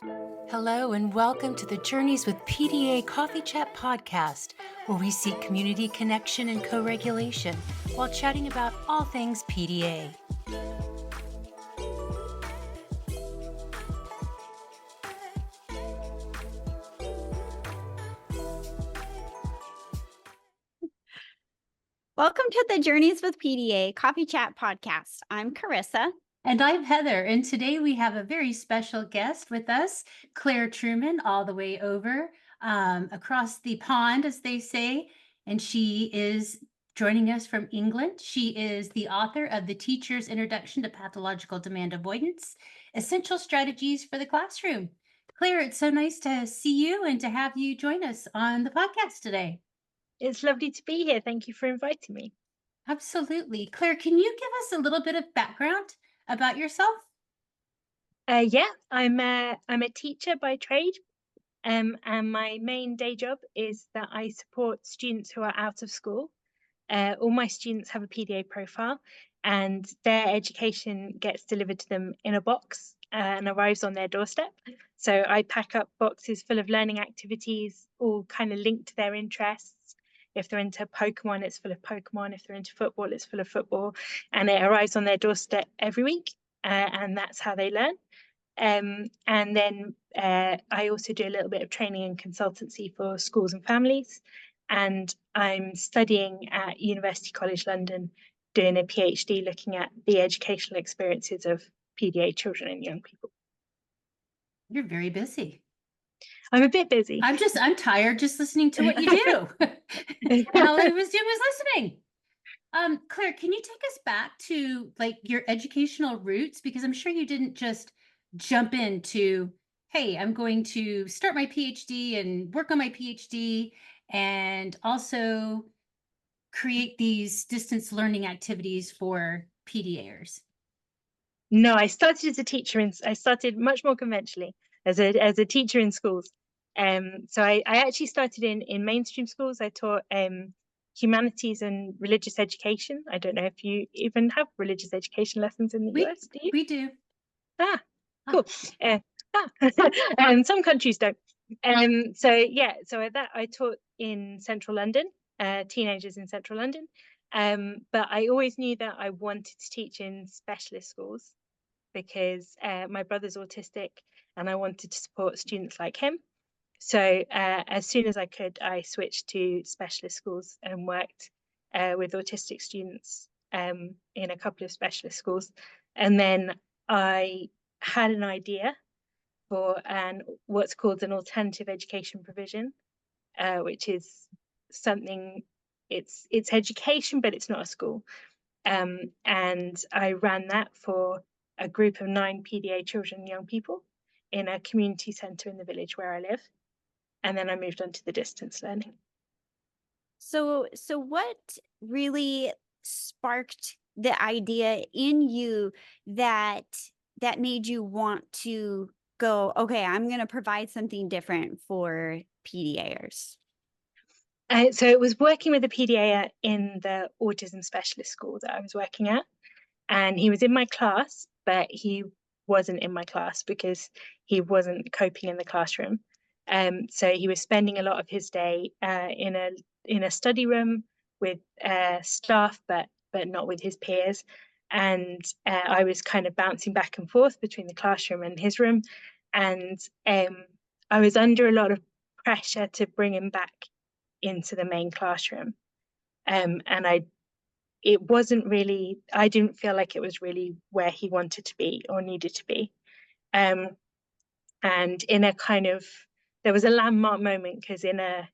Hello, and welcome to the Journeys with PDA Coffee Chat podcast, where we seek community connection and co regulation while chatting about all things PDA. Welcome to the Journeys with PDA Coffee Chat podcast. I'm Kerissa. And I'm Heather, and today we have a very special guest with us, Clare Truman, all the way over across the pond, as they say, and she is joining us from England. She is the author of The Teacher's Introduction to Pathological Demand Avoidance, Essential Strategies for the Classroom. Clare, it's so nice to see you and to have you join us on the podcast today. It's lovely to be here. Thank you for inviting me. Absolutely. Clare, can you give us a little bit of background about yourself? Yeah, I'm a teacher by trade, and my main day job is that I support students who are out of school. All my students have a PDA profile, and their education gets delivered to them in a box and arrives on their doorstep. So I pack up boxes full of learning activities, all kind of linked to their interests. If they're into Pokemon, it's full of Pokemon. If they're into football, it's full of football. And it arrives on their doorstep every week, and that's how they learn. And then I also do a little bit of training and consultancy for schools and families. And I'm studying at University College London, doing a PhD looking at the educational experiences of PDA children and young people. You're very busy. I'm a bit busy. I'm tired just listening to what you do. And all I was doing was listening. Clare, can you take us back to like your educational roots? Because I'm sure you didn't just jump into, hey, I'm going to start my PhD and work on my PhD and also create these distance learning activities for PDAers. No, I started as a teacher I started much more conventionally as a teacher in schools. So I actually started in mainstream schools. I taught humanities and religious education. I don't know if you even have religious education lessons in the US, do you? We do. Cool. Some countries don't. So that I taught in central London, teenagers in central London. But I always knew that I wanted to teach in specialist schools because my brother's autistic and I wanted to support students like him. So as soon as I could, I switched to specialist schools and worked with autistic students in a couple of specialist schools. And then I had an idea for what's called an alternative education provision, which is something, it's education, but it's not a school. And I ran that for a group of 9 PDA children and young people in a community centre in the village where I live. And then I moved on to the distance learning. So what really sparked the idea in you that made you want to go, okay, I'm going to provide something different for PDAers? So it was working with a PDA in the autism specialist school that I was working at. And he was in my class, but he wasn't in my class because he wasn't coping in the classroom. So he was spending a lot of his day in a study room with staff, but not with his peers. And I was kind of bouncing back and forth between the classroom and his room. And I was under a lot of pressure to bring him back into the main classroom. And it wasn't really, I didn't feel like it was really where he wanted to be or needed to be. And in a kind of, there was a landmark moment because in a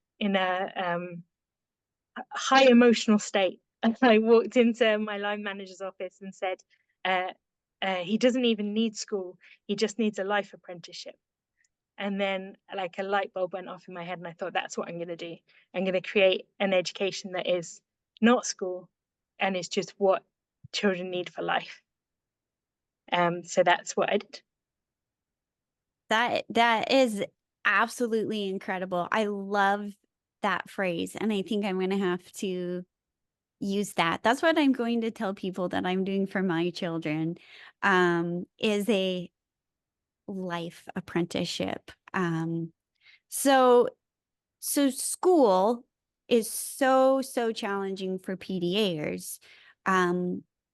high emotional state, I walked into my line manager's office and said, he doesn't even need school, he just needs a life apprenticeship. And then like a light bulb went off in my head and I thought, that's what I'm going to do. I'm going to create an education that is not school and is just what children need for life. So that's what I did. That is absolutely incredible. I love that phrase. And I think I'm going to have to use that. That's what I'm going to tell people that I'm doing for my children, is life apprenticeship. So school is so challenging for PDAers,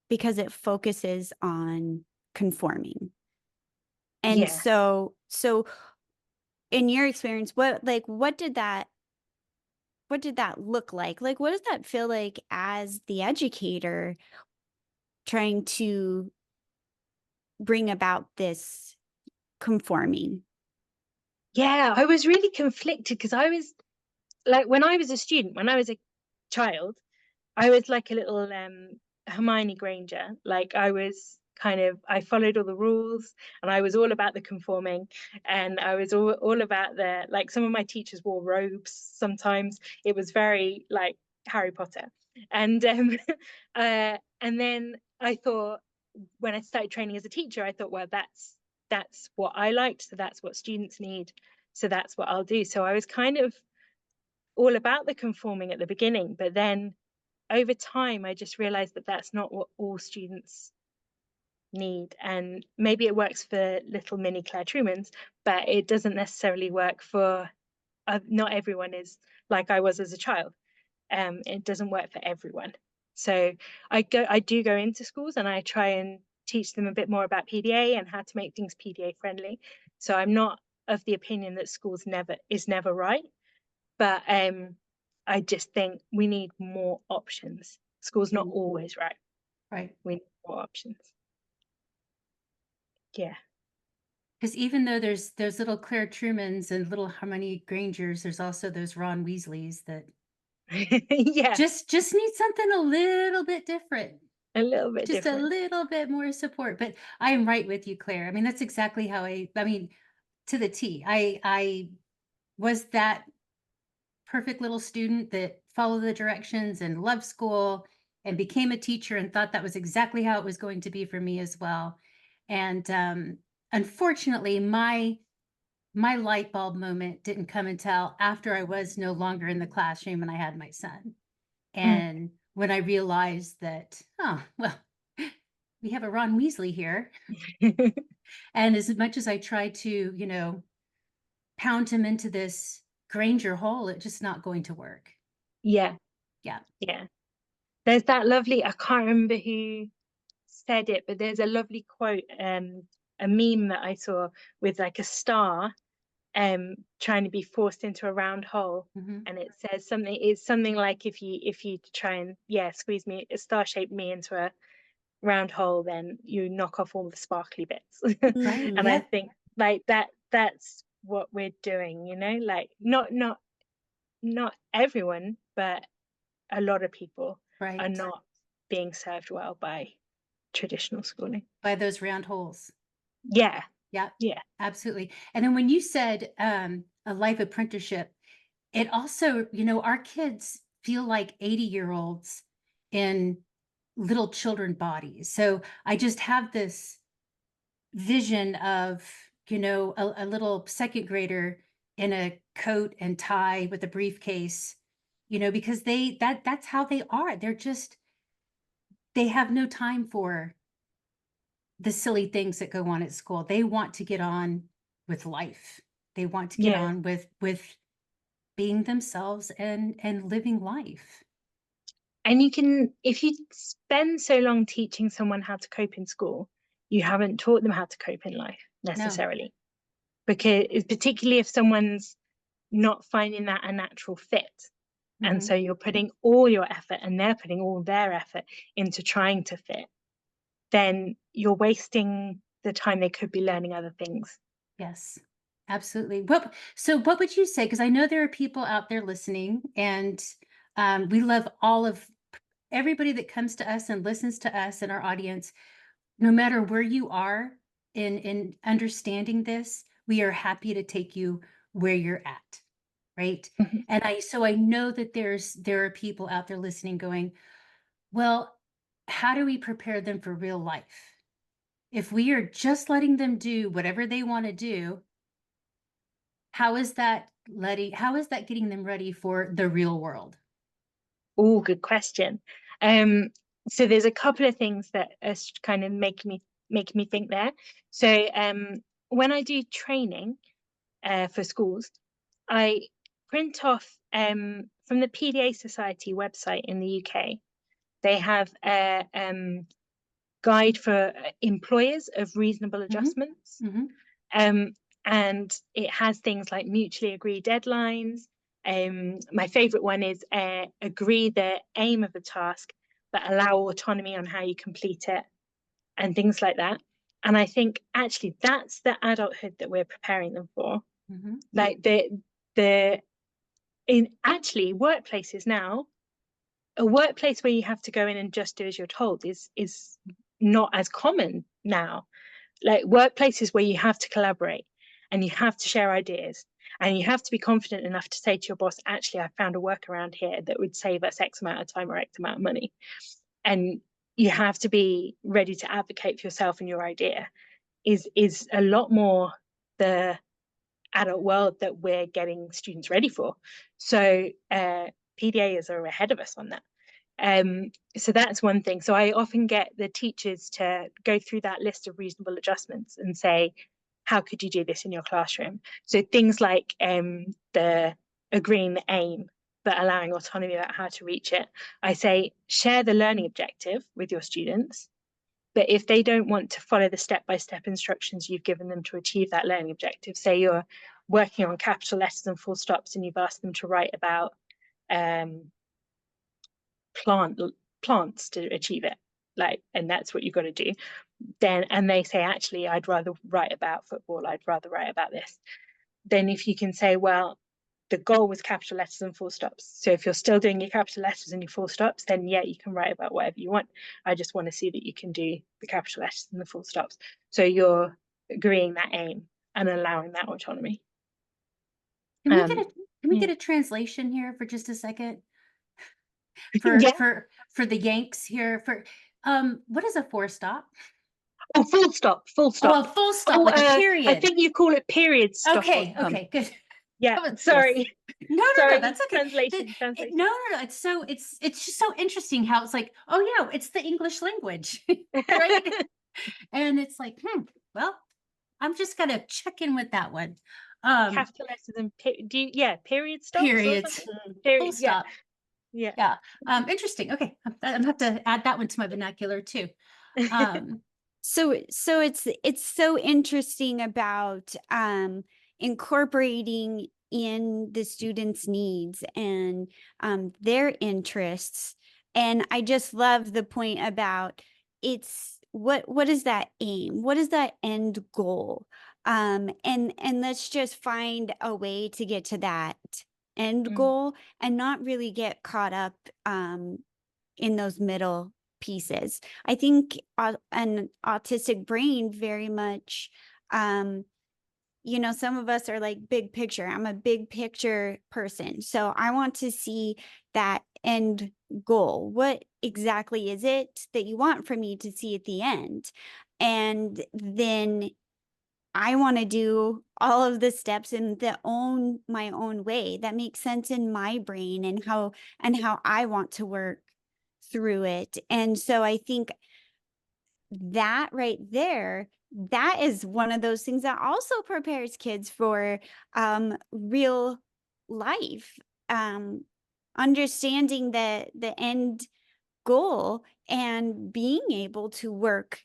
because it focuses on conforming. And Yeah. so in your experience, what did that look like? Like, what does that feel like as the educator trying to bring about this conforming? Yeah, I was really conflicted because I was like, when I was a student, when I was a child, I was like a little Hermione Granger. Like I followed all the rules, and I was all about the conforming, and I was all about the, like, some of my teachers wore robes sometimes. It was very like Harry Potter. And and then I thought, when I started training as a teacher, I thought, well, that's what I liked, so that's what students need, so that's what I'll do. So I was kind of all about the conforming at the beginning, but then over time I just realized that that's not what all students need. And maybe it works for little mini Clare Trumans, but it doesn't necessarily work for not everyone is like I was as a child. It doesn't work for everyone. So I do go into schools and I try and teach them a bit more about PDA and how to make things PDA friendly. So I'm not of the opinion that schools never right, but I just think we need more options. School's not always right. Right. We need more options. Yeah. Because even though there's those little Claire Trumans and little Hermione Grangers, there's also those Ron Weasleys that Yeah, just need something a little bit different, a little bit just a different. little bit more support. But I am right with you, Claire. I mean, that's exactly how I mean, to the T. I was that perfect little student that followed the directions and loved school and became a teacher and thought that was exactly how it was going to be for me as well. And unfortunately, my light bulb moment didn't come until after I was no longer in the classroom and I had my son. Mm. And when I realized that, oh, well, we have a Ron Weasley here. And as much as I tried to, pound him into this Granger hole, it's just not going to work. Yeah, Yeah. yeah. There's that lovely, I can't remember who said it, but there's a lovely quote, a meme that I saw with like a star trying to be forced into a round hole. Mhm. And it's something like, if you try and, yeah, squeeze me, a star shaped me into a round hole, then you knock off all the sparkly bits. Right. And I Yeah. think like that's what we're doing, like not everyone, but a lot of people are Right. not being served well by traditional schooling. By those round holes. Yeah, Yeah, yeah. absolutely. And then when you said a life apprenticeship, it also, our kids feel like 80-year-olds in little children bodies. So I just have this vision of, a little second grader in a coat and tie with a briefcase, because that's how they are. They have no time for the silly things that go on at school. They want to get on with life. They want to get Yeah. on with being themselves and living life. And you can, if you spend so long teaching someone how to cope in school, you haven't taught them how to cope in life No. necessarily. Because particularly if someone's not finding that a natural fit. And Mhm. so you're putting all your effort and they're putting all their effort into trying to fit, then you're wasting the time they could be learning other things. Yes. Absolutely. What would you say? Because I know there are people out there listening, and we love all of everybody that comes to us and listens to us and our audience. No matter where you are in understanding this, we are happy to take you where you're at, right? Mhm. And I know that there are people out there listening going, well, how do we prepare them for real life? If we are just letting them do whatever they want to do, how is that getting them ready for the real world? Oh, good question. Um, so there's a couple of things that are kind of making me think there. So when I do training for schools, I print off from the PDA Society website in the UK. They have a guide for employers of reasonable adjustments. And it has things like mutually agreed deadlines. My favorite one is agree the aim of the task, but allow autonomy on how you complete it, and things like that. And I think actually that's the adulthood that we're preparing them for. Like in actually workplaces now, a workplace where you have to go in and just do as you're told is not as common now. Like workplaces where you have to collaborate and you have to share ideas and you have to be confident enough to say to your boss, actually, I found a workaround here that would save us X amount of time or X amount of money. And you have to be ready to advocate for yourself and your idea is a lot more the adult world that we're getting students ready for. So PDAs are ahead of us on that. So that's one thing. So I often get the teachers to go through that list of reasonable adjustments and say, how could you do this in your classroom? So things like the agreeing the aim, but allowing autonomy about how to reach it. I say, share the learning objective with your students, but if they don't want to follow the step-by-step instructions you've given them to achieve that learning objective, say you're working on capital letters and full stops and you've asked them to write about plants to achieve it, like, and that's what you've got to do, then, and they say, actually, I'd rather write about football, I'd rather write about this, then if you can say, well, the goal was capital letters and full stops, so if you're still doing your capital letters and your full stops, then yeah, you can write about whatever you want. I just want to see that you can do the capital letters and the full stops. So you're agreeing that aim and allowing that autonomy. Can we get a translation here for just a second? For Yeah. for the Yanks here, for what is a four stop? Oh, full stop, full stop. Oh, a full stop, like a period. I think you call it period stop. Okay, okay, good. Yeah, Yes. sorry. No, sorry, that's okay. Translation. No, it's just so interesting how it's like, oh yeah, it's the English language, right? And it's like, well, I'm just gonna check in with that one. Capital letters and period stops. Periods, full Period. stop. Yeah. Interesting. Okay, I'm gonna have to add that one to my vernacular too. So it's so interesting about incorporating in the students' needs and their interests. And I just love the point about it's what is that aim? What is that end goal? And let's just find a way to get to that end goal and not really get caught up in those middle pieces. I think an autistic brain very much, you know, some of us are like big picture. I'm a big picture person. So I want to see that end goal. What exactly is it that you want for me to see at the end? And then I want to do all of the steps in my own way that makes sense in my brain and how I want to work through it. And so I think that right there, that is one of those things that also prepares kids for real life, understanding the end goal and being able to work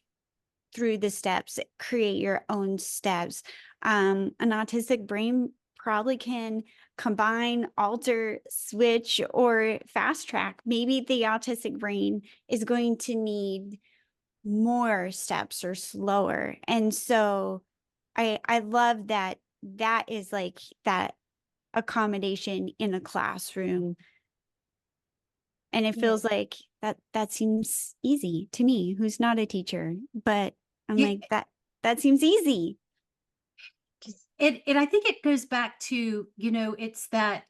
through the steps, create your own steps. An autistic brain probably can combine, alter, switch, or fast track. Maybe the autistic brain is going to need more steps or slower. And so I love that is like that accommodation in a classroom. And it feels like that seems easy to me, who's not a teacher, but I'm like, that seems easy. I think it goes back to, you know, it's that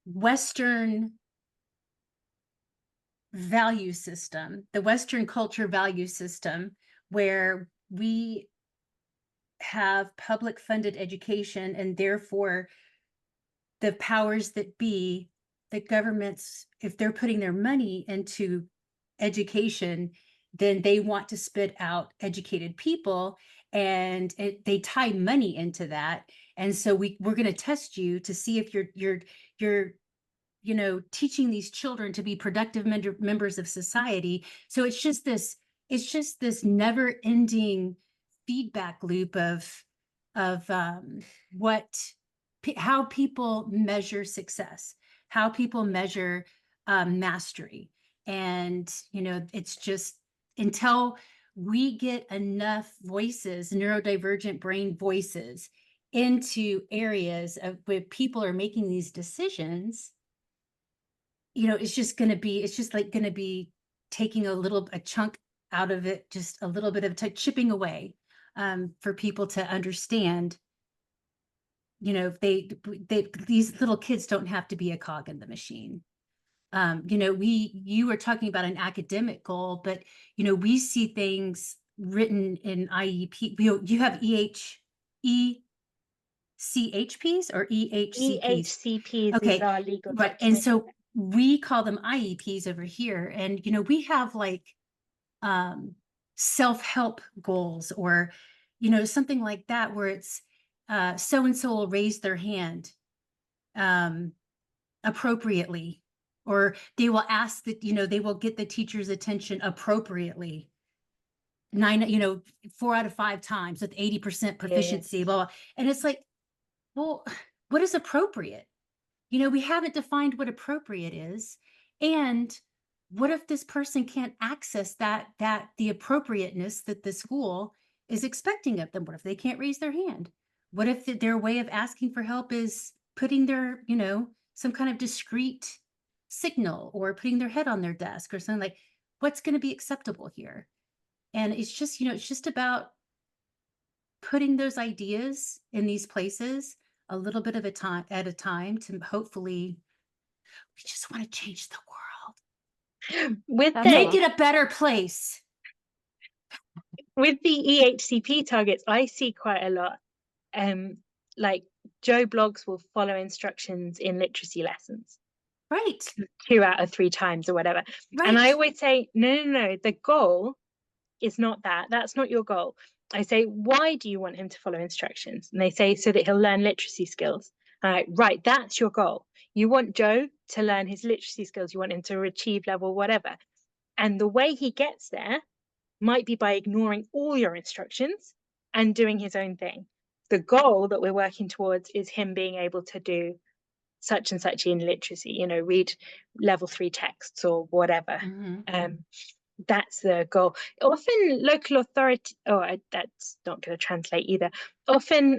Western value system, the Western culture value system, where we have public funded education and therefore the powers that be, the governments, if they're putting their money into education, then they want to spit out educated people. and they tie money into that. And so we're going to test you to see if you're teaching these children to be productive members of society. So it's just this never ending feedback loop of what how people measure success, how people measure mastery. And it's just until we get enough voices, neurodivergent brain voices, into areas of where people are making these decisions, it's just like going to be taking a chunk out of it, just a little bit of chipping away, for people to understand, these little kids don't have to be a cog in the machine. You were talking about an academic goal, but, we see things written in IEP. You have ECHPs or EHCPs? EHCPs is Okay, our legal right. And document. so we call them IEPs over here. And, we have like self-help goals, or, something like that, where it's so and so will raise their hand um, appropriately, or they will ask that, they will get the teacher's attention appropriately. 4 out of 5 times with 80% proficiency, Yes. blah, blah. And it's like, well, what is appropriate? We haven't defined what appropriate is. And what if this person can't access the appropriateness that the school is expecting of them? What if they can't raise their hand? What if their way of asking for help is putting their, some kind of discrete signal, or putting their head on their desk, or something? Like, what's going to be acceptable here? And it's just about putting those ideas in these places a little bit of a time at a time, to hopefully, we just want to change the world, With That's make the it a better place. with the EHCP targets, I see quite a lot. Like Joe Blogs will follow instructions in literacy lessons Right, 2 out of 3 times or whatever. And I right. always say, no, the goal is not that. That's not your goal. I say, why do you want him to follow instructions? And they say, so that he'll learn literacy skills. Right, that's your goal. You want Joe to learn his literacy skills. You want him to achieve level whatever. And the way he gets there might be by ignoring all your instructions and doing his own thing. The goal that we're working towards is him being able to do such and such in literacy, read level 3 texts or whatever. Mhm. That's the goal. Often local authority, that's not going to translate either. Often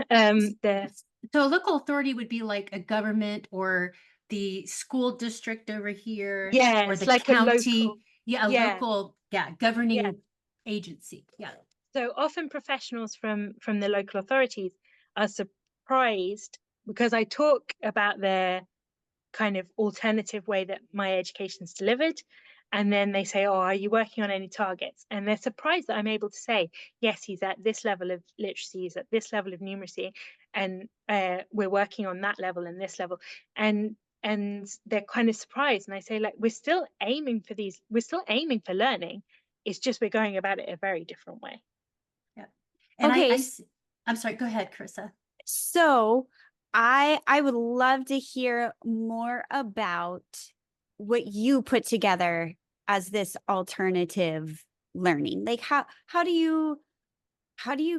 the So a local authority would be like a government, or the school district over here, yeah, or it's the like a local, county. Yeah, a yeah, local, yeah, yeah. governing agency. Yeah. So often professionals from the local authorities are surprised because I talk about their kind of alternative way that my education's delivered. And then they say, oh, are you working on any targets? And they're surprised that I'm able to say, yes, he's at this level of literacy, he's at this level of numeracy, and we're working on that level and this level. And they're kind of surprised. And I say, like, we're still aiming for learning. It's just we're going about it a very different way. Yeah. And okay. I'm sorry, go ahead, Kerissa. So I would love to hear more about what you put together as this alternative learning. Like how do you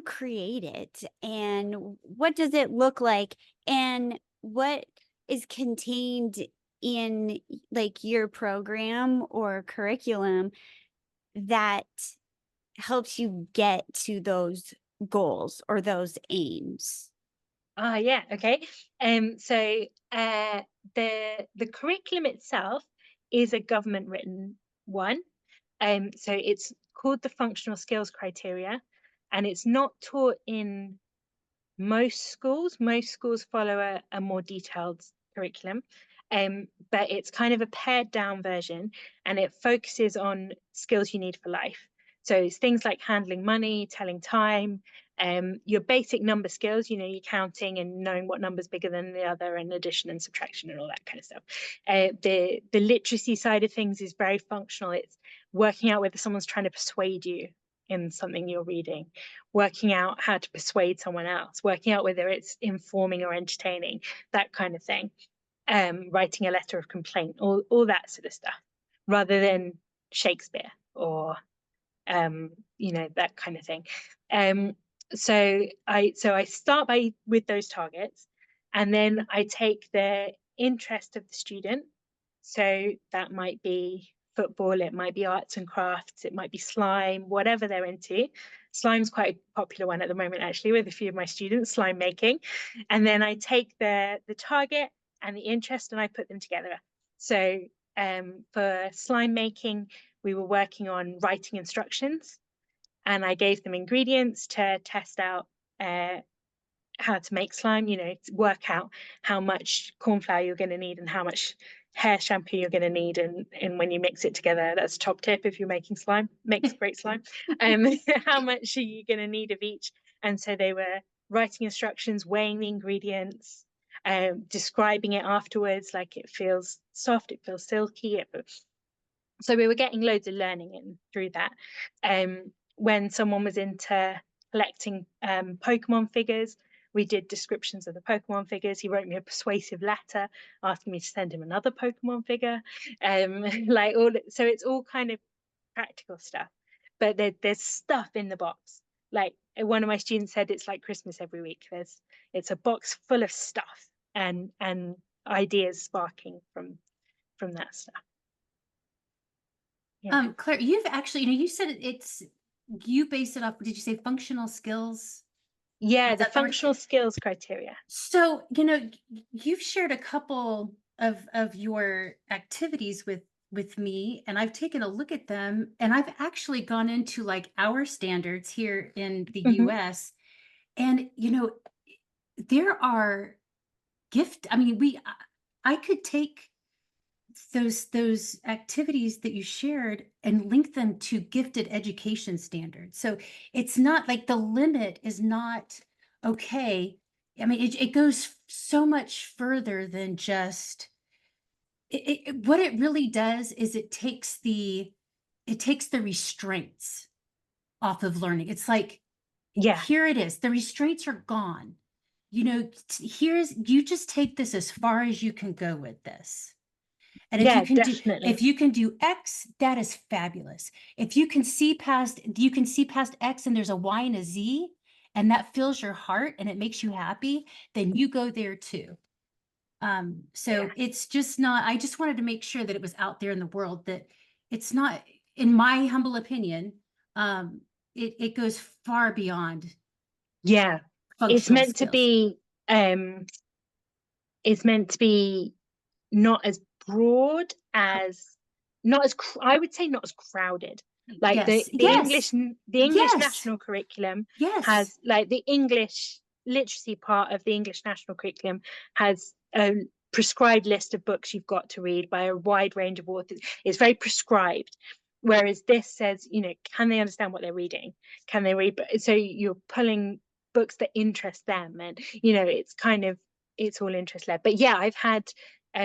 create it, and what does it look like, and what is contained in like your program or curriculum that helps you get to those goals or those aims? Yeah, okay. So the curriculum itself is a government written one. So it's called the functional skills criteria, and it's not taught in most schools. Most schools follow a more detailed curriculum, but it's kind of a pared down version, and it focuses on skills you need for life. So it's things like handling money, telling time, your basic number skills, your counting and knowing what number's bigger than the other, and addition and subtraction and all that kind of stuff. The literacy side of things is very functional. It's working out whether someone's trying to persuade you in something you're reading, working out how to persuade someone else, working out whether it's informing or entertaining, that kind of thing. Writing a letter of complaint, all that sort of stuff, rather than Shakespeare or that kind of thing. So I start with those targets, and then I take the interest of the student. So that might be football, it might be arts and crafts, it might be slime, whatever they're into. Slime's quite a popular one at the moment, actually, with a few of my students, slime making. And then I take the target and the interest and I put them together. So for slime making, we were working on writing instructions, and I gave them ingredients to test out how to make slime, to work out how much corn flour you're going to need and how much hair shampoo you're going to need. And when you mix it together, that's a top tip if you're making slime, makes great slime. How much are you going to need of each? And so they were writing instructions, weighing the ingredients, describing it afterwards, like it feels soft, it feels silky. So we were getting loads of learning in through that. When someone was into collecting Pokemon figures, we did descriptions of the Pokemon figures. He wrote me a persuasive letter asking me to send him another Pokemon figure. So it's all kind of practical stuff, but there's stuff in the box. Like one of my students said, it's like Christmas every week. It's a box full of stuff and ideas sparking from that stuff. Yeah. Claire, you've actually, you said you based it off, did you say functional skills? Yeah, the functional skills criteria. So, you've shared a couple of your activities with me, and I've taken a look at them, and I've actually gone into like our standards here in the US, and there are I could take those activities that you shared and link them to gifted education standards. So it's not like the limit is not okay. I mean, it goes so much further than just what it really does is it takes the restraints off of learning. It's like, here it is. The restraints are gone. You just take this as far as you can go with this. And if you can do X, that is fabulous. If you can see past X and there's a Y and a Z, and that fills your heart and it makes you happy, then you go there too. It's just not, I just wanted to make sure that it was out there in the world, that it's not, in my humble opinion, it goes far beyond. Yeah. It's meant to be not as broad as, I would say not as crowded. Like the English national curriculum has, like, the English literacy part of the English national curriculum has a prescribed list of books you've got to read by a wide range of authors. It's very prescribed. Whereas this says, can they understand what they're reading? Can they read? So you're pulling books that interest them, and it's all interest led. But yeah, I've had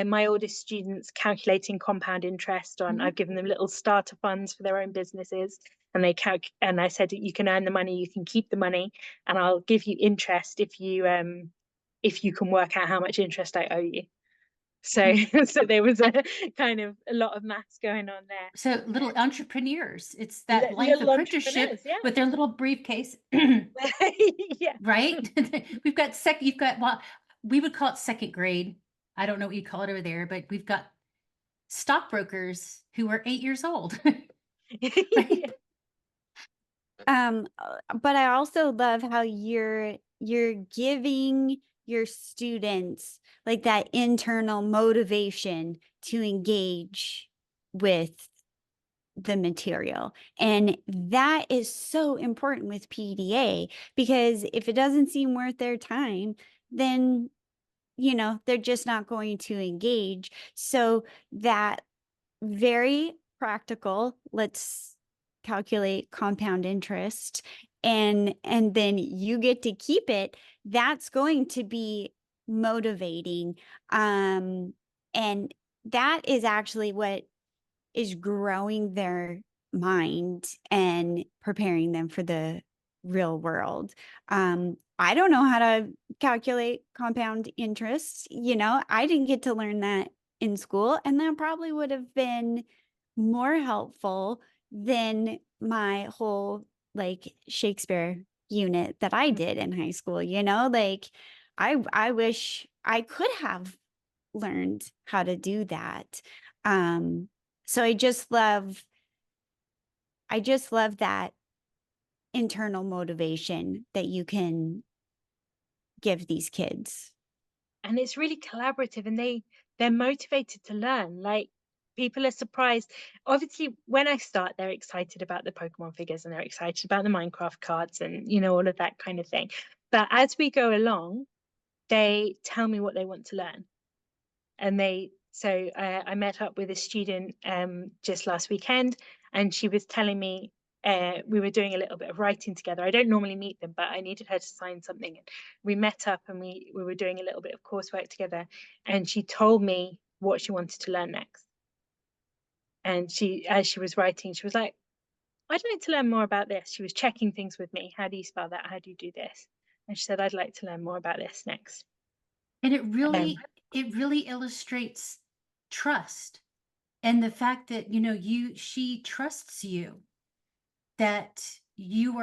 my oldest students calculating compound interest on. I've given them little starter funds for their own businesses, and and I said, you can earn the money, you can keep the money, and I'll give you interest if you can work out how much interest I owe you. So there was a kind of a lot of maths going on there. So little entrepreneurs, it's that life apprenticeship with their little briefcase. Right? We would call it second grade. I don't know what you call it over there, but we've got stockbrokers who are 8 years old. Right? But I also love how you're giving your students like that internal motivation to engage with the material. And that is so important with PDA, because if it doesn't seem worth their time, then they're just not going to engage. So that very practical, let's calculate compound interest, and then you get to keep it, that's going to be motivating. And that is actually what is growing their mind and preparing them for the real world. I don't know how to calculate compound interest. I didn't get to learn that in school, and that probably would have been more helpful than my whole like Shakespeare unit that I did in high school. Like I wish I could have learned how to do that. So I just love that internal motivation that you can give these kids. And it's really collaborative, and they're motivated to learn. Like, people are surprised. Obviously, when I start, they're excited about the Pokemon figures and they're excited about the Minecraft cards and all of that kind of thing. But as we go along, they tell me what they want to learn. And I met up with a student just last weekend, and she was telling me we were doing a little bit of writing together. I don't normally meet them, but I needed her to sign something. And we met up and we were doing a little bit of coursework together. And she told me what she wanted to learn next. And as she was writing, she was like, I'd like to learn more about this. She was checking things with me. How do you spell that? How do you do this? And she said, I'd like to learn more about this next. And Um, it really illustrates trust, and the fact that, she trusts you, that you're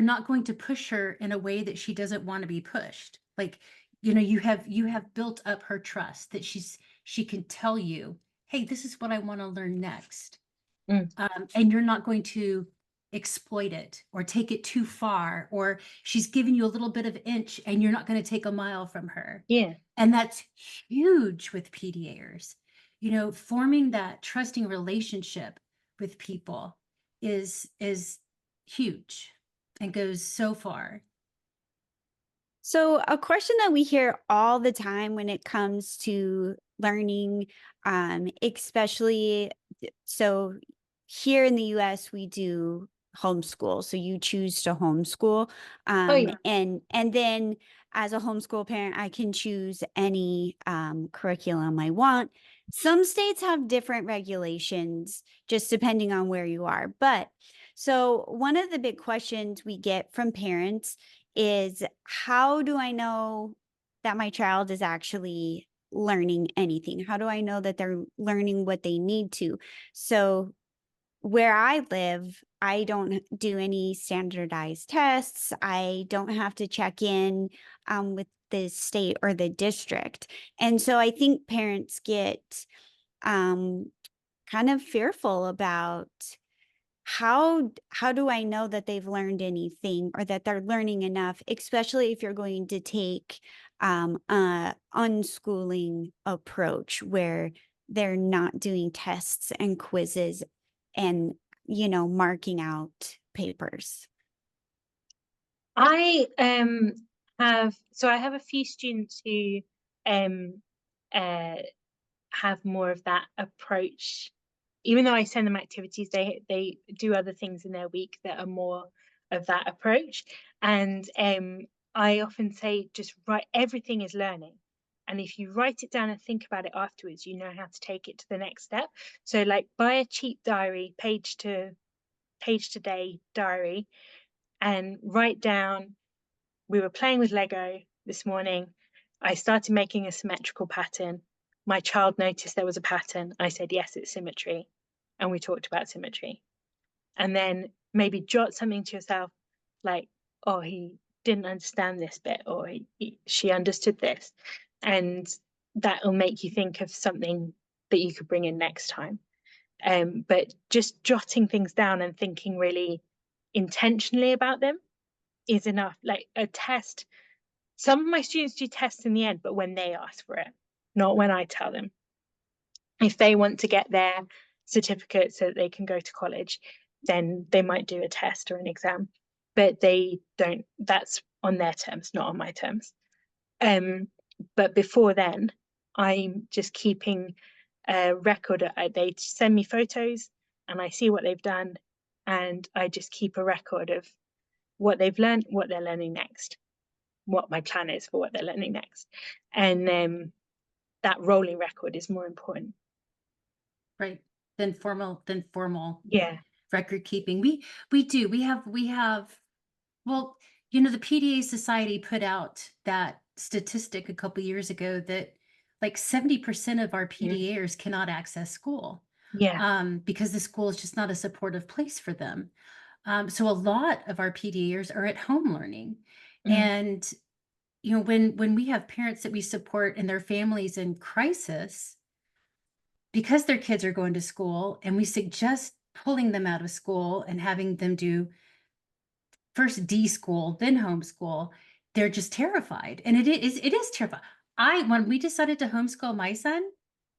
not going to push her in a way that she doesn't want to be pushed. Like, you have built up her trust that she can tell you, hey, this is what I want to learn next. mm, And you're not going to exploit it or take it too far, or she's giving you a little bit of inch and you're not going to take a mile from her. yeah. And that's huge with PDAers. Forming that trusting relationship with people is huge and goes so far. So, a question that we hear all the time when it comes to learning, especially so here in the US, we do homeschool. So you choose to homeschool, Oh, yeah. and then as a homeschool parent, I can choose any curriculum I want. Some states have different regulations, just depending on where you are. But so one of the big questions we get from parents is, how do I know that my child is actually learning anything? How do I know that they're learning what they need to? So where I live, I don't do any standardized tests. I don't have to check in with the state or the district. And so I think parents get um, kind of fearful about how do I know that they've learned anything or that they're learning enough, especially if you're going to take a unschooling approach where they're not doing tests and quizzes and marking out papers. I I have a few students who um uh have more of that approach. Even though I send them activities, they do other things in their week that are more of that approach. And I often say, just write, everything is learning. And if you write it down and think about it afterwards, you know how to take it to the next step. So like, buy a cheap diary, page to day diary, and write down, we were playing with Lego this morning. I started making a symmetrical pattern. My child noticed there was a pattern. I said, yes, it's symmetry. And we talked about symmetry. And then maybe jot something to yourself like, oh, he didn't understand this bit, or she understood this. And that will make you think of something that you could bring in next time. But just jotting things down and thinking really intentionally about them is enough. Like a test, some of my students do tests in the end, but when they ask for it, not when I tell them. If they want to get their certificate so that they can go to college, then they might do a test or an exam, but they don't, that's on their terms, not on my terms. But before then, I'm just keeping a record. They send me photos and I see what they've done, and I just keep a record of what they've learned, what they're learning next, what my plan is for what they're learning next. And that rolling record is more important. Right. Than formal Yeah. record keeping. We do. We have well, you know, the PDA Society put out that statistic a couple years ago that like 70% of our Mm. PDAers cannot access school, Yeah. because the school is just not a supportive place for them. So a lot of our PDAers are at home learning. Mm. And, you know, when we have parents that we support and their families in crisis, because their kids are going to school, and we suggest pulling them out of school and having them do first D-school, then homeschool, they're just terrified, and it is terrifying. When we decided to homeschool my son,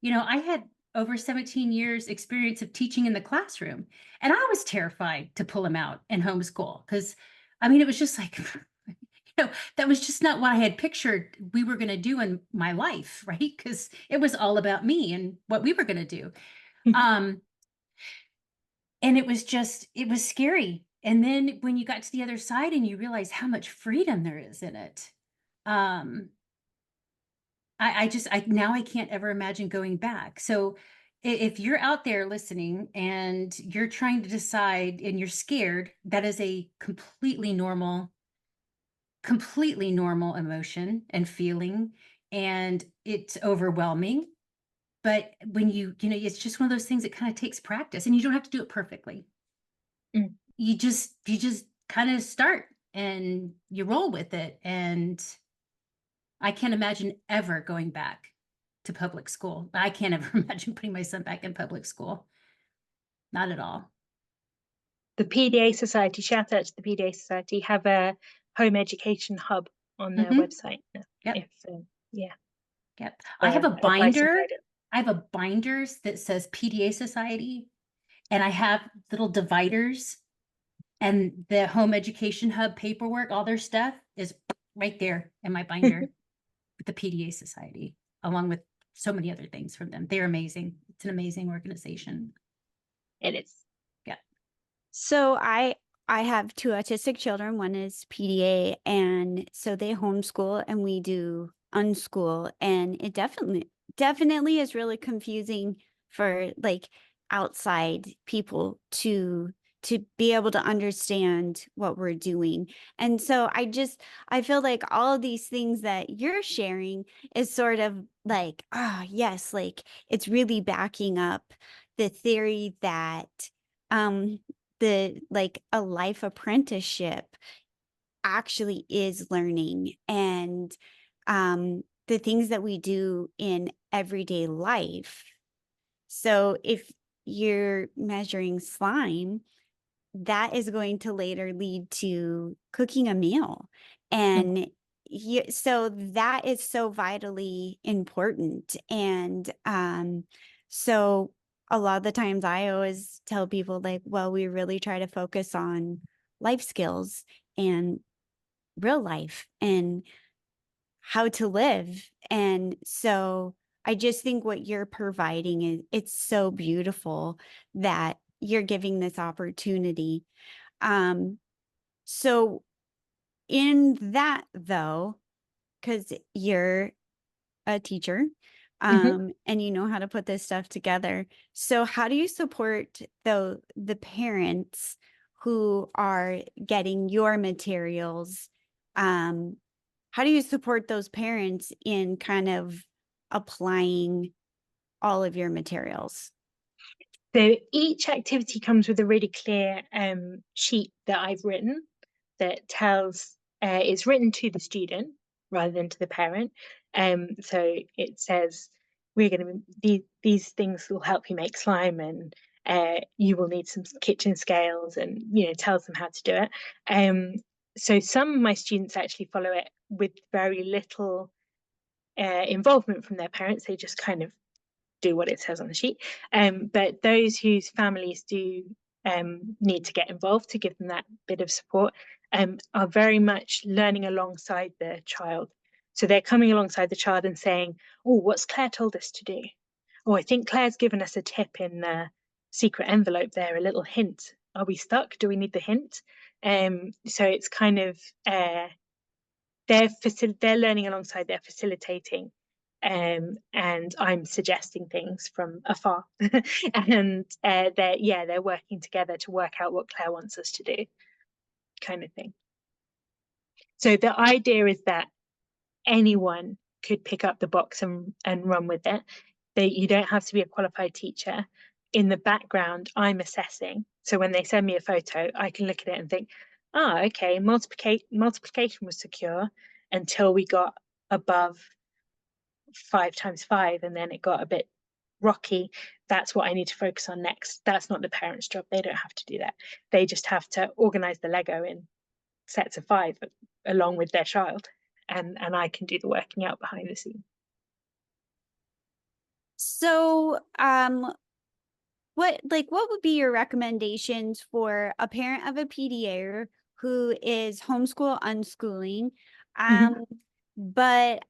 you know, I had over 17 years experience of teaching in the classroom, and I was terrified to pull him out and homeschool because, I mean, it was just like, you know, that was just not what I had pictured we were gonna do in my life, right? Because it was all about me and what we were gonna do. Um, and it was scary. And then when you got to the other side and you realize how much freedom there is in it, um, I now I can't ever imagine going back. So if you're out there listening and you're trying to decide and you're scared, that is a completely normal emotion and feeling, and it's overwhelming. But when you know, it's just one of those things that kind of takes practice, and you don't have to do it perfectly. Mm. You just kind of start and you roll with it. And I can't imagine ever going back to public school. I can't ever imagine putting my son back in public school. Not at all. The PDA Society, shout out to the PDA Society, have a home education hub on their Hmm. website now. Yep. If yeah, Yep. I have for a advice and binder. guidance. I have a binders that says PDA Society, and I have little dividers, and the home education hub paperwork, all their stuff is right there in my binder with the PDA Society, along with so many other things from them. They're amazing. It's an amazing organization. It is. Yeah. So I have two autistic children. One is PDA, and so they homeschool and we do unschool, and it definitely is really confusing for like outside people to be able to understand what we're doing. And so I feel like all of these things that you're sharing is sort of like, ah, yes, like it's really backing up the theory that um the like a life apprenticeship actually is learning, and the things that we do in everyday life. So if you're measuring slime, that is going to later lead to cooking a meal. Mm. And so that is so vitally important. And so a lot of the times I always tell people, like, well, we really try to focus on life skills and real life and how to live. And so I just think what you're providing is it's so beautiful that you're giving this opportunity. Um, so in that though, because you're a teacher, Mhm. and you know how to put this stuff together. So how do you support the parents who are getting your materials? Um, how do you support those parents in kind of applying all of your materials? So each activity comes with a really clear sheet that I've written that tells it's written to the student rather than to the parent. So it says we're going to these things will help you make slime, and you will need some kitchen scales, and tells them how to do it. So some of my students actually follow it with very little involvement from their parents. They just kind of do what it says on the sheet. But those whose families do need to get involved to give them that bit of support are very much learning alongside the child. So they're coming alongside the child and saying, oh, what's Claire told us to do? Oh, I think Claire's given us a tip in the secret envelope there, a little hint. Are we stuck? Do we need the hint? So it's kind of they're learning alongside, they're facilitating, and I'm suggesting things from afar. And they're working together to work out what Claire wants us to do, kind of thing. So the idea is that anyone could pick up the box and run with it. That you don't have to be a qualified teacher. In the background, I'm assessing. So when they send me a photo, I can look at it and think, okay, multiplication was secure until we got above 5 times 5, and then it got a bit rocky. That's what I need to focus on next. That's not the parent's job. They don't have to do that. They just have to organize the Lego in sets of 5 along with their child, and I can do the working out behind the scenes. So, what would be your recommendations for a parent of a PDA who is homeschool unschooling, but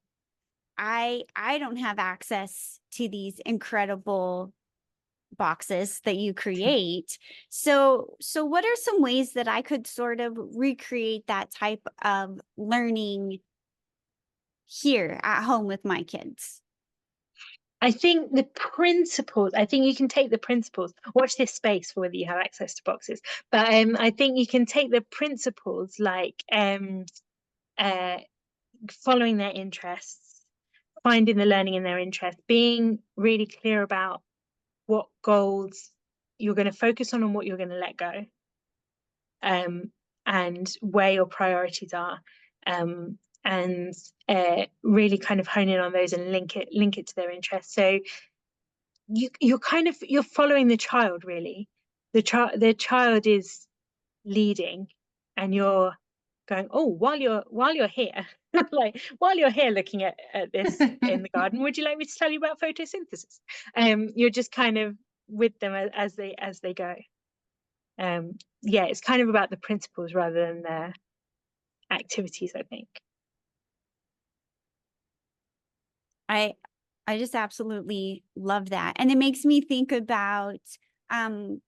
I don't have access to these incredible boxes that you create. So what are some ways that I could sort of recreate that type of learning here at home with my kids? I think you can take the principles, watch this space for whether you have access to boxes, but I think you can take the principles like following their interests, finding the learning in their interest, being really clear about what goals you're going to focus on and what you're going to let go, and where your priorities are, and really kind of hone in on those and link it to their interests. So you're following the child, really. The child is leading, and you're going, oh, while you're here, like while you're here looking at this in the garden, would you like me to tell you about photosynthesis? You're just kind of with them as they go. It's kind of about the principles rather than the activities, I think. I just absolutely love that. And it makes me think about how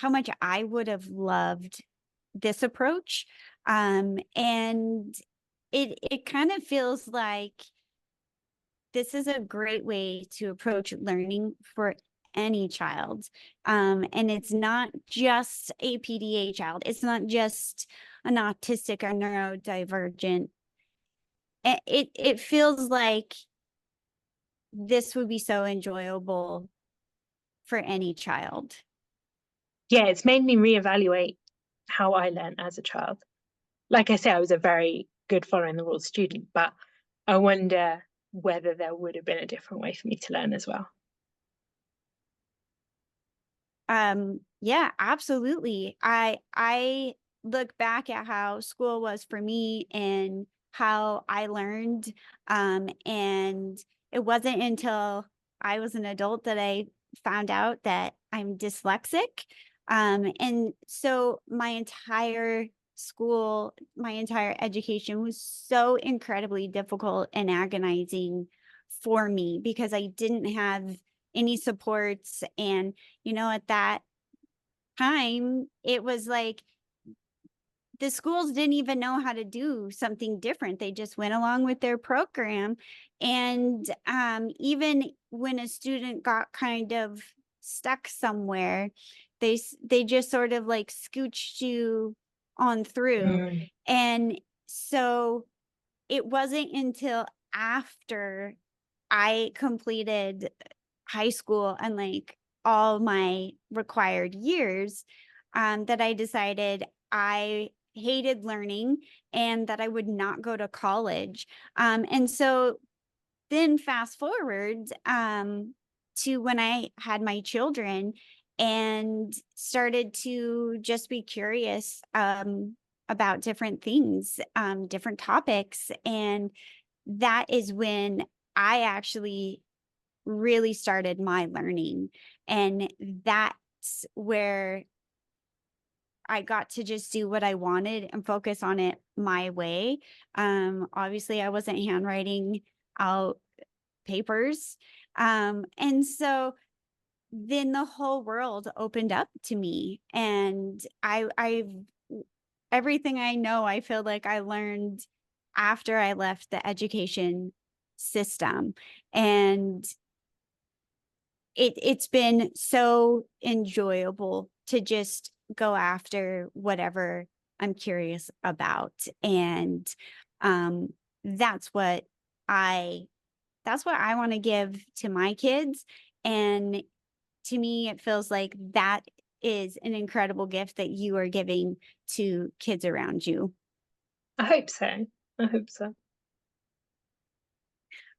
much I would have loved this approach. And it kind of feels like this is a great way to approach learning for any child. And it's not just a PDA child. It's not just an autistic or neurodivergent. It feels like this would be so enjoyable for any child. Yeah, it's made me reevaluate how I learned as a child. Like I say, I was a very good following the rules student, but I wonder whether there would have been a different way for me to learn as well. Yeah, absolutely. I look back at how school was for me and how I learned. And it wasn't until I was an adult that I found out that I'm dyslexic. And so my entire education was so incredibly difficult and agonizing for me because I didn't have any supports. And, at that time, it was like the schools didn't even know how to do something different. They just went along with their program. And even when a student got kind of stuck somewhere, they just sort of like scooched you on through. And so it wasn't until after I completed high school and like all my required years that I decided I hated learning and that I would not go to college. And so then fast forward to when I had my children and started to just be curious about different things, different topics. And that is when I actually really started my learning. And that's where I got to just do what I wanted and focus on it my way. Obviously I wasn't handwriting out papers. And so then the whole world opened up to me, and I've everything I know, I feel like I learned after I left the education system. And it's been so enjoyable to just go after whatever I'm curious about. And um, that's what I want to give to my kids. And to me, it feels like that is an incredible gift that you are giving to kids around you. I hope so. I hope so.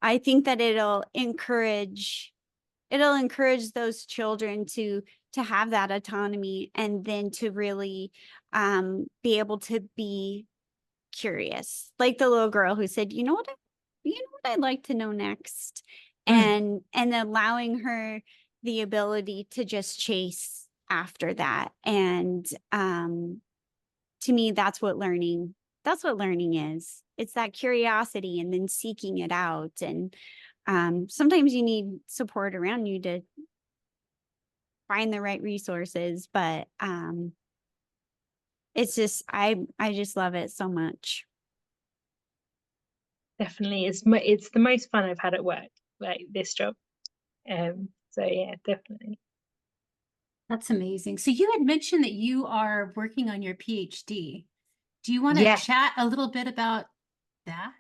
I think that it'll encourage those children to have that autonomy, and then to really be able to be curious, like the little girl who said, you know what I'd like to know next, and allowing her the ability to just chase after that. And to me, that's what learning is. It's that curiosity and then seeking it out. And sometimes you need support around you to find the right resources, but it's just, I just love it so much. Definitely, it's the most fun I've had at work, like this job. So yeah, definitely. That's amazing. So you had mentioned that you are working on your PhD. Do you want to Yeah, chat a little bit about that?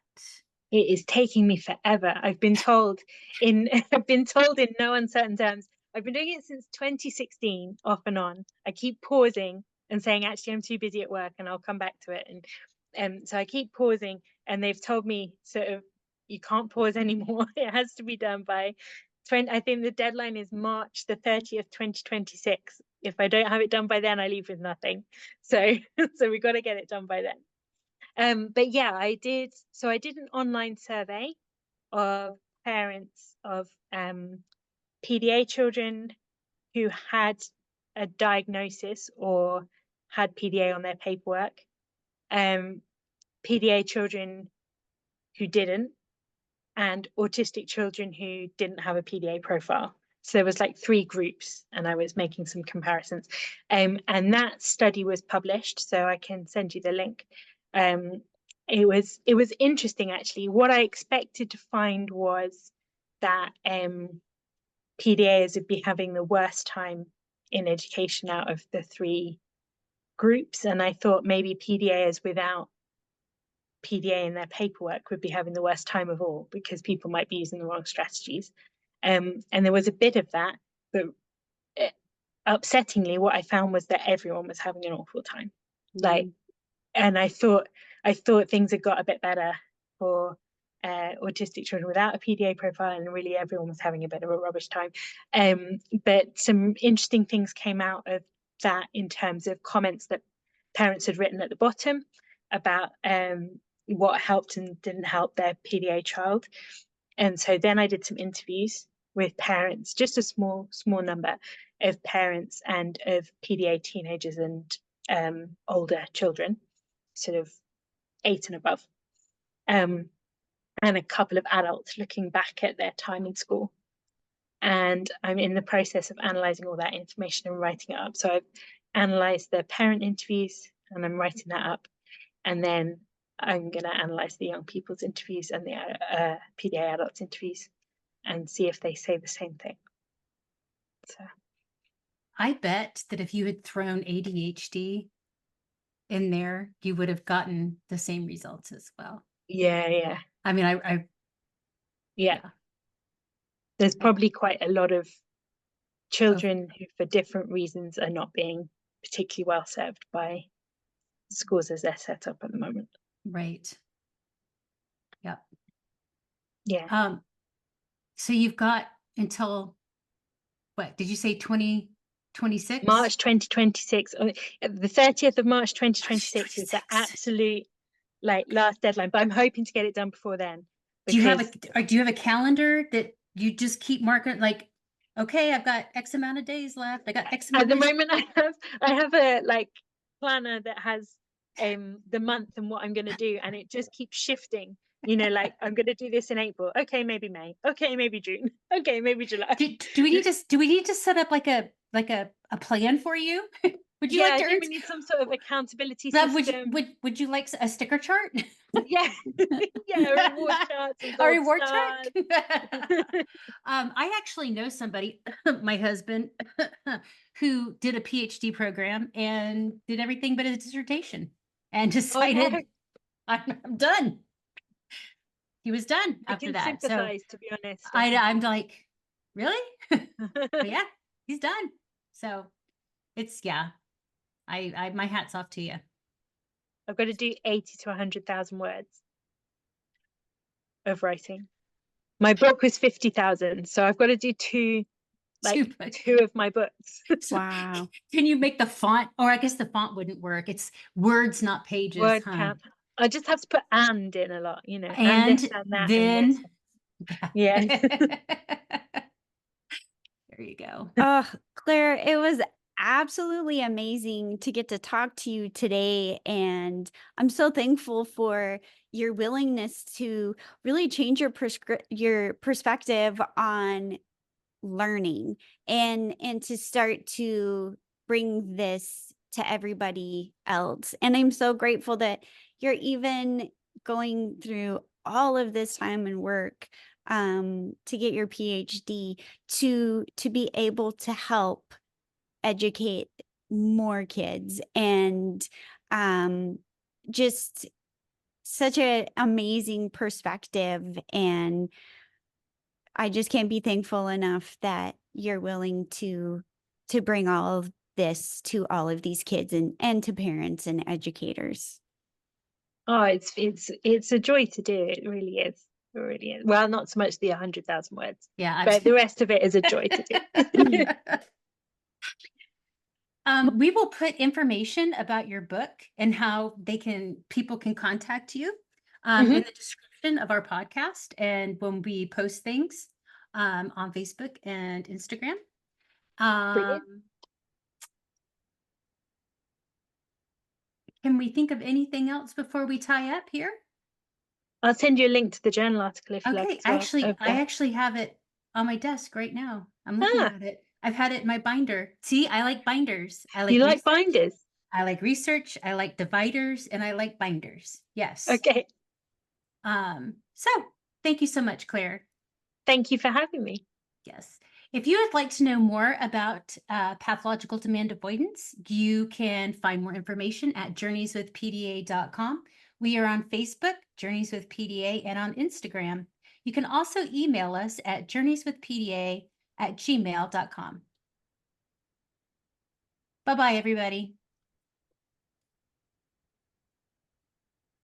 it is taking me forever. I've been told in I've been told in no uncertain terms. I've been doing it since 2016, off and on. I keep pausing and saying, actually, I'm too busy at work and I'll come back to it. And so I keep pausing, and they've told me sort of, you can't pause anymore. It has to be done by 20. I think the deadline is March the 30th, 2026. If I don't have it done by then, I leave with nothing. So so we got to get it done by then. But yeah, I did an online survey of parents of PDA children who had a diagnosis or had PDA on their paperwork, PDA children who didn't, and autistic children who didn't have a PDA profile. So there was like 3 groups, and I was making some comparisons. And that study was published, so I can send you the link. It was interesting, actually. What I expected to find was that PDAs would be having the worst time in education out of the 3 groups, and I thought maybe PDAs without PDA in their paperwork would be having the worst time of all, because people might be using the wrong strategies. And there was a bit of that, but upsettingly, what I found was that everyone was having an awful time. Like, and I thought things had got a bit better for autistic children without a PDA profile, and really everyone was having a bit of a rubbish time. But some interesting things came out of that in terms of comments that parents had written at the bottom about what helped and didn't help their PDA child. And so then I did some interviews with parents, just a small number of parents and of PDA teenagers and older children, sort of 8 and above, and a couple of adults looking back at their time in school. And I'm in the process of analysing all that information and writing it up. So I've analysed the parent interviews and I'm writing that up. And then I'm going to analyse the young people's interviews and the PDA adults interviews and see if they say the same thing. So I bet that if you had thrown ADHD in there, you would have gotten the same results as well. yeah. I mean, Yeah. There's probably quite a lot of children who, for different reasons, are not being particularly well served by schools as they're set up at the moment. Right. Yeah. Yeah. So you've got until, what did you say, 2026? March 2026. The 30th of March 2026 is the absolute last deadline, but I'm hoping to get it done before then. Do you have a calendar that you just keep marking, like, okay, I've got X amount of days left. I got X amount at the of days. moment I have a planner that has the month and what I'm going to do, and it just keeps shifting. Like, I'm going to do this in April. Okay, maybe May. Okay, maybe June. Okay, maybe July. Do we need to set up like a plan for you? Would you like to? I think we need some sort of accountability system. Would you like a sticker chart? Yeah, yeah, reward charts and A gold reward stars. chart? I actually know somebody, my husband, who did a PhD program and did everything but a dissertation and Oh no, decided I'm done. He was done I after can that. So sympathize, to be honest. I'm like, really? But yeah, he's done. So it's, yeah, my hat's off to you. I've got to do 80 to 100,000 words of writing. My book was 50,000, so I've got to do two of my books. So Wow. can you make the font, or I guess the font wouldn't work. It's words, not pages, Word huh? count. I just have to put "and" in a lot, you know, and And this and that and this. then, Yeah. there you go. Oh, Claire, it was absolutely amazing to get to talk to you today. And I'm so thankful for your willingness to really change your perspective on learning and to start to bring this to everybody else. And I'm so grateful that you're even going through all of this time and work to get your PhD to be able to help educate more kids and just such an amazing perspective. And I just can't be thankful enough that you're willing to bring all of this to all of these kids and to parents and educators. Oh, it's a joy to do. It really is. It really is. Well, not so much the 100,000 words, Yeah. but the rest of it is a joy to do. We will put information about your book and how people can contact you in Mhm. the description of our podcast and when we post things on Facebook and Instagram. Brilliant. Can we think of anything else before we tie up here? I'll send you a link to the journal article if you like Okay, as well. I actually have it on my desk right now. I'm looking Ah, at it. I've had it in my binder. See, I like binders. I you like like research. binders? I like research. I like dividers, and I like binders. Yes. Okay. So thank you so much, Claire. Thank you for having me. Yes. If you would like to know more about pathological demand avoidance, you can find more information at journeyswithpda.com. We are on Facebook, Journeys with PDA, and on Instagram. You can also email us at journeyswithpda@gmail.com. Bye-bye, everybody.